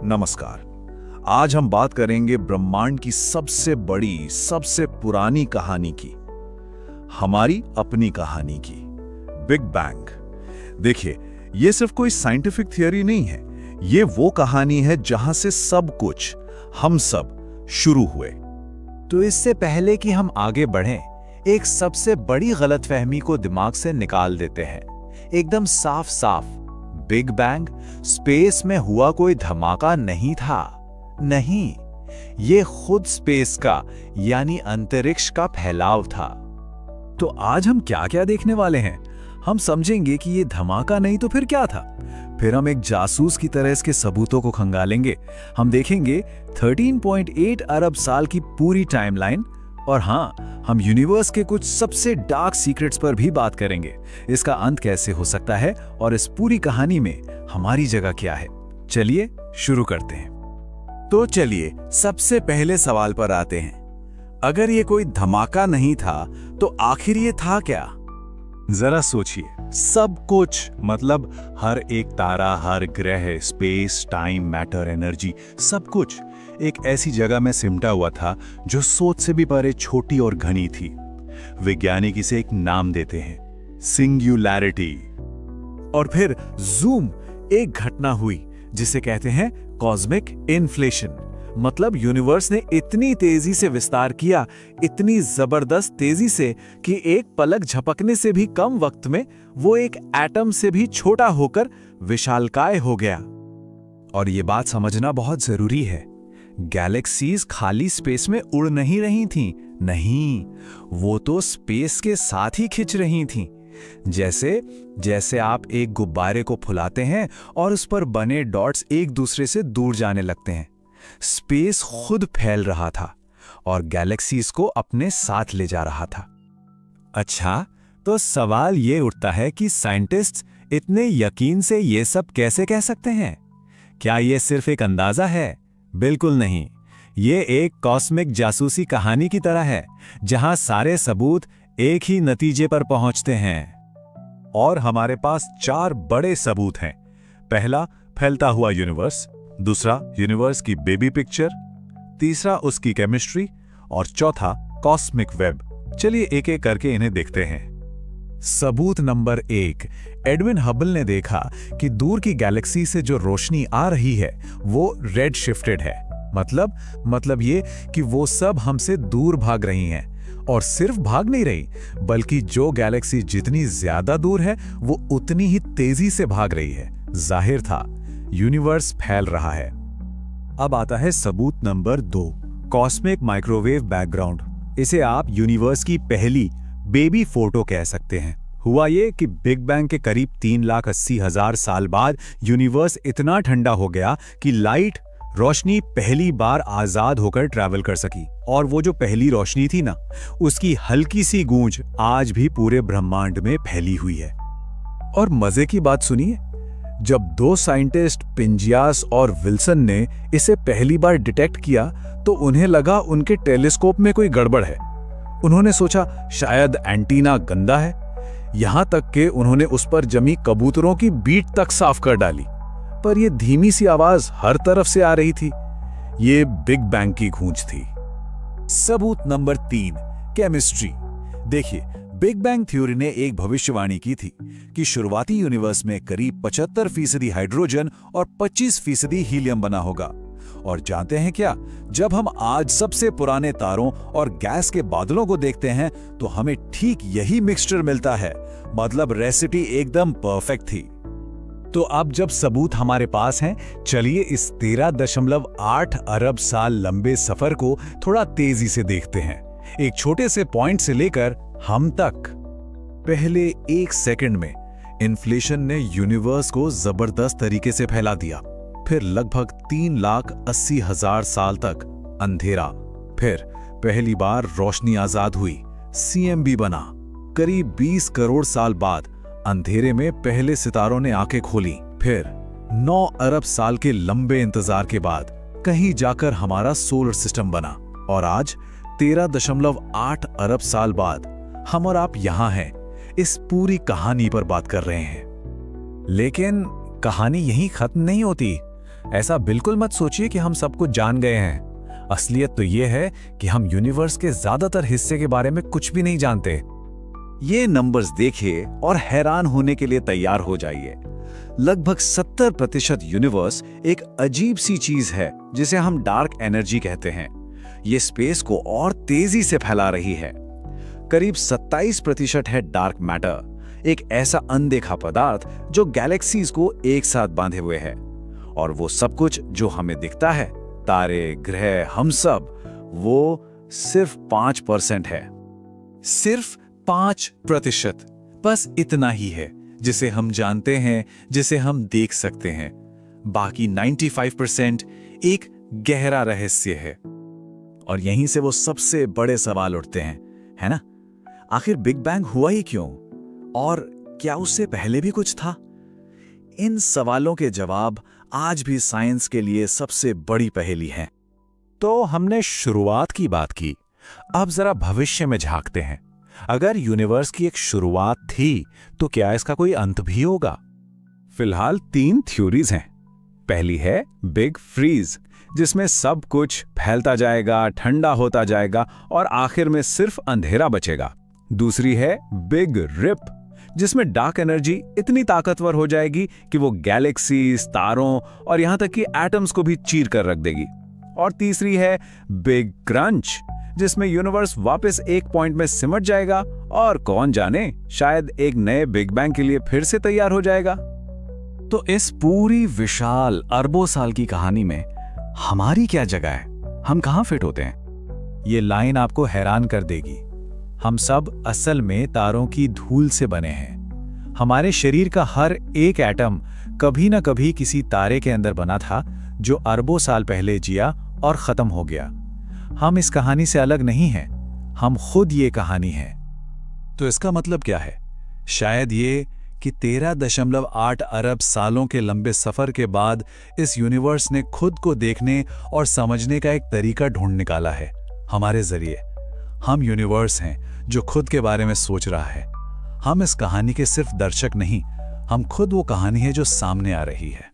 नमस्कार। आज हम बात करेंगे ब्रह्मांड की सबसे बड़ी, सबसे पुरानी कहानी की, हमारी अपनी कहानी की, बिग बैंग। देखिए, ये सिर्फ कोई साइंटिफिक थियरी नहीं है, ये वो कहानी है जहां से सब कुछ, हम सब शुरू हुए। तो इससे पहले कि हम आगे बढ़ें, एक सबसे बड़ी गलतफहमी को दिमाग से निकाल देते हैं, एकदम साफ साफ। बिग बैंग स्पेस में हुआ कोई धमाका नहीं था। नहीं, ये खुद स्पेस का यानी अंतरिक्ष का फैलाव था। तो आज हम क्या क्या देखने वाले हैं? हम समझेंगे कि ये धमाका नहीं तो फिर क्या था। फिर हम एक जासूस की तरह इसके सबूतों को खंगालेंगे। हम देखेंगे 13.8 अरब साल की पूरी टाइमलाइन, और हाँ, हम यूनिवर्स के कुछ सबसे डार्क सीक्रेट्स पर भी बात करेंगे। इसका अंत कैसे हो सकता है और इस पूरी कहानी में हमारी जगह क्या है। चलिए शुरू करते हैं। तो चलिए सबसे पहले सवाल पर आते हैं। अगर ये कोई धमाका नहीं था तो आखिर ये था क्या? जरा सोचिए, सब कुछ मतलब हर एक तारा, हर ग्रह, स्पेस, टाइम, मैटर, एनर्जी, सब कुछ एक ऐसी जगह में सिमटा हुआ था जो सोच से भी परे छोटी और घनी थी। वैज्ञानिक इसे एक नाम देते हैं, सिंगुलैरिटी। और फिर जूम, एक घटना हुई जिसे कहते हैं कॉस्मिक इन्फ्लेशन। मतलब यूनिवर्स ने इतनी तेजी से विस्तार किया, इतनी जबरदस्त तेजी से कि एक पलक झपकने से भी कम वक्त में वो एक एटम से भी छोटा होकर विशालकाय हो गया। और ये बात समझना बहुत जरूरी है, गैलेक्सीज खाली स्पेस में उड़ नहीं रही थीं। नहीं, वो तो स्पेस के साथ ही खिंच रही थीं। जैसे आप एक गुब्बारे को फुलाते हैं और उस पर बने डॉट्स एक दूसरे से दूर जाने लगते हैं। स्पेस खुद फैल रहा था और गैलेक्सीज को अपने साथ ले जा रहा था। अच्छा, तो सवाल ये उठता है कि साइंटिस्ट्स इतने यकीन से ये सब कैसे कह सकते हैं? क्या ये सिर्फ एक अंदाजा है? बिल्कुल नहीं। ये एक कॉस्मिक जासूसी कहानी की तरह है, जहां सारे सबूत एक ही नतीजे पर पहुंचते हैं। और हमारे पास 4 बड़े सबूत हैं। पहला, फैलता हुआ यूनिवर्स। दूसरा, यूनिवर्स की बेबी पिक्चर। तीसरा, उसकी केमिस्ट्री। और चौथा, कॉस्मिक वेब। चलिए एक एक करके इन्हें देखते हैं। सबूत नंबर 1, एडविन हबल ने देखा कि दूर की गैलेक्सी से जो रोशनी आ रही है वो रेड शिफ्टेड है। मतलब ये कि वो सब हमसे दूर भाग रही हैं। और सिर्फ भाग नहीं रही, बल्कि जो गैलेक्सी जितनी ज्यादा दूर है वो उतनी ही तेजी से भाग रही है। जाहिर था, यूनिवर्स फैल रहा है। अब आता है सबूत नंबर 2, कॉस्मिक माइक्रोवेव बैकग्राउंड। इसे आप यूनिवर्स की पहली बेबी फोटो कह सकते हैं। हुआ ये कि बिग बैंग के करीब 3,80,000 साल बाद यूनिवर्स इतना ठंडा हो गया कि लाइट, रोशनी पहली बार आजाद होकर ट्रैवल कर सकी। और वो जो पहली रोशनी थी ना, उसकी हल्की सी गूंज आज भी पूरे ब्रह्मांड में फैली हुई है। और मजे की बात सुनिए, जब 2 साइंटिस्ट पिंजियास और विल्सन ने इसे पहली बार डिटेक्ट किया तो उन्हें लगा उनके टेलीस्कोप में कोई गड़बड़ है। उन्होंने सोचा शायद एंटीना गंदा है। यहां तक कि उन्होंने उस पर जमी कबूतरों की बीट तक साफ कर डाली, पर यह धीमी सी आवाज हर तरफ से आ रही थी। ये बिग बैंग की गूंज थी। सबूत नंबर 3, केमिस्ट्री। देखिए, बिग बैंग थ्योरी ने एक भविष्यवाणी की थी कि शुरुआती यूनिवर्स में करीब 75% हाइड्रोजन और 25% हीलियम बना होगा। और जानते हैं क्या, जब हम आज सबसे पुराने तारों और गैस के बादलों को देखते हैं तो हमें ठीक यही मिक्सचर मिलता है। मतलब रेसिपी एकदम परफेक्ट थी। तो अब जब सबूत हमारे पास हैं, चलिए इस 13.8 अरब साल लंबे सफर को थोड़ा तेजी से देखते हैं, एक छोटे से पॉइंट से लेकर हम तक। पहले 1 सेकंड में इन्फ्लेशन ने यूनिवर्स को जबरदस्त तरीके से फैला दिया। फिर लगभग 3,80,000 साल तक अंधेरा। फिर पहली बार रोशनी आजाद हुई, CMB बना। करीब 20 करोड़ साल बाद अंधेरे में पहले सितारों ने आंखें खोली। फिर 9 अरब साल के लंबे इंतजार के बाद कहीं जाकर हमारा सोलर सिस्टम बना। और आज 13.8 अरब साल बाद हम और आप यहां हैं, इस पूरी कहानी पर बात कर रहे हैं। लेकिन कहानी यहीं खत्म नहीं होती। ऐसा बिल्कुल मत सोचिए कि हम सब कुछ जान गए हैं। असलियत तो ये है कि हम यूनिवर्स के ज्यादातर हिस्से के बारे में कुछ भी नहीं जानते। ये नंबर्स देखिए और हैरान होने के लिए तैयार हो जाइए। लगभग 70% यूनिवर्स एक अजीब सी चीज है जिसे हम डार्क एनर्जी कहते हैं। ये स्पेस को और तेजी से फैला रही है। करीब 27% है डार्क मैटर, एक ऐसा अनदेखा पदार्थ जो गैलेक्सीज को एक साथ बांधे हुए है। और वो सब कुछ जो हमें दिखता है, तारे, ग्रह, हम सब, वो सिर्फ 5% है। सिर्फ 5%, बस इतना ही है जिसे हम जानते हैं, जिसे हम देख सकते हैं। बाकी 95% एक गहरा रहस्य है। और यहीं से वो सबसे बड़े सवाल उठते हैं, है ना? आखिर बिग बैंग हुआ ही क्यों? और क्या उससे पहले भी कुछ था? इन सवालों के जवाब आज भी साइंस के लिए सबसे बड़ी पहेली हैं। तो हमने शुरुआत की बात की, अब जरा भविष्य में झांकते हैं। अगर यूनिवर्स की एक शुरुआत थी, तो क्या इसका कोई अंत भी होगा? फिलहाल 3 थ्योरीज हैं। पहली है बिग फ्रीज, जिसमें सब कुछ फैलता जाएगा, ठंडा होता जाएगा और आखिर में सिर्फ अंधेरा बचेगा। दूसरी है बिग रिप, जिसमें डार्क एनर्जी इतनी ताकतवर हो जाएगी कि वो गैलेक्सीज, तारों और यहां तक कि एटम्स को भी चीर कर रख देगी। और तीसरी है बिग क्रंच, जिसमें यूनिवर्स वापस एक पॉइंट में सिमट जाएगा और कौन जाने, शायद एक नए बिग बैंग के लिए फिर से तैयार हो जाएगा। तो इस पूरी विशाल अरबों साल की कहानी में हमारी क्या जगह है? हम कहां फिट होते हैं? ये लाइन आपको हैरान कर देगी। हम सब असल में तारों की धूल से बने हैं। हमारे शरीर का हर एक एटम कभी ना कभी किसी तारे के अंदर बना था, जो अरबों साल पहले जिया और खत्म हो गया। हम इस कहानी से अलग नहीं हैं, हम खुद ये कहानी है। तो इसका मतलब क्या है? शायद ये कि 13.8 अरब सालों के लंबे सफर के बाद इस यूनिवर्स ने खुद को देखने और समझने का एक तरीका ढूंढ निकाला है हमारे जरिए। हम यूनिवर्स हैं जो खुद के बारे में सोच रहा है। हम इस कहानी के सिर्फ दर्शक नहीं, हम खुद वो कहानी है जो सामने आ रही है।